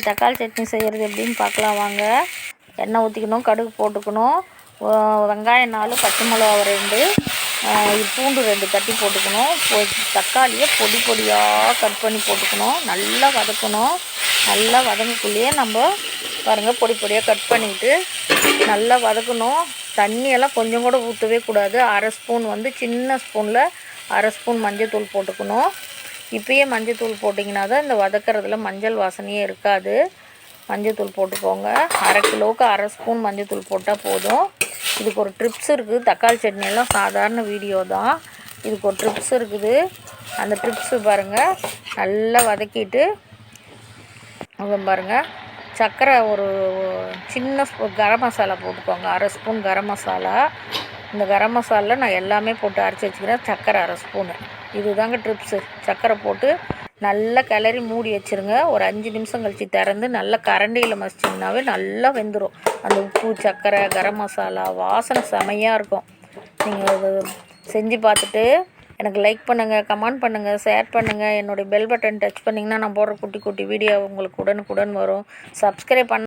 தக்காளி சட்னி செய்கிறது எப்படின்னு பார்க்கலாம் வாங்க. எண்ணெய் ஊற்றிக்கணும், கடுகு போட்டுக்கணும், வெங்காயம் 4, பச்சை மிளகா 2, பூண்டு 2 தட்டி போட்டுக்கணும். தக்காளியை பொடி பொடியாக கட் பண்ணி போட்டுக்கணும். நல்லா வதக்கணும். நல்லா வதங்கக்குள்ளேயே நம்ம பாருங்கள் பொடி பொடியாக கட் பண்ணிவிட்டு நல்லா வதக்கணும். தண்ணியெல்லாம் கொஞ்சம் கூட ஊற்றவே கூடாது. அரை ஸ்பூன் சின்ன ஸ்பூனில் அரை ஸ்பூன் மஞ்சள் போட்டுக்கணும். இப்போயே மஞ்சள் போட்டிங்கன்னா தான் இந்த வதக்கிறதுல மஞ்சள் வாசனையே இருக்காது. மஞ்சள் போட்டுக்கோங்க. அரை கிலோவுக்கு அரை ஸ்பூன் மஞ்சள் போட்டால் போதும். இதுக்கு ஒரு ட்ரிப்ஸ் இருக்குது. தக்காளி சட்னியெல்லாம் சாதாரண வீடியோ தான், இதுக்கு ஒரு ட்ரிப்ஸ் இருக்குது. அந்த ட்ரிப்ஸு பாருங்கள். நல்லா வதக்கிட்டு பாருங்கள், சர்க்கரை ஒரு சின்ன ஸ்பூன் கரம் மசாலா போட்டுக்கோங்க. அரை ஸ்பூன் கரம் மசாலா. இந்த கரம் மசாலா நான் எல்லாமே போட்டு அரைச்சி வச்சுக்கிறேன். சர்க்கரை அரை ஸ்பூனு. இது தாங்க ட்ரிப்ஸு. சர்க்கரை போட்டு நல்லா கிளறி மூடி வச்சுருங்க. ஒரு 5 நிமிஷம் கழித்து திறந்து நல்லா கரண்டியில் மசிச்சிங்கனாவே நல்லா வெந்துடும். அந்த உப்பு, சர்க்கரை, கரம் மசாலா வாசனை செமையாக இருக்கும். நீங்கள் அது செஞ்சு பார்த்துட்டு எனக்கு லைக் பண்ணுங்கள், கமெண்ட் பண்ணுங்கள், ஷேர் பண்ணுங்கள். என்னுடைய பெல் பட்டன் டச் பண்ணிங்கன்னா நான் போடுற குட்டி குட்டி வீடியோ உங்களுக்கு உடனுக்குடன் வரும். சப்ஸ்கிரைப் பண்ண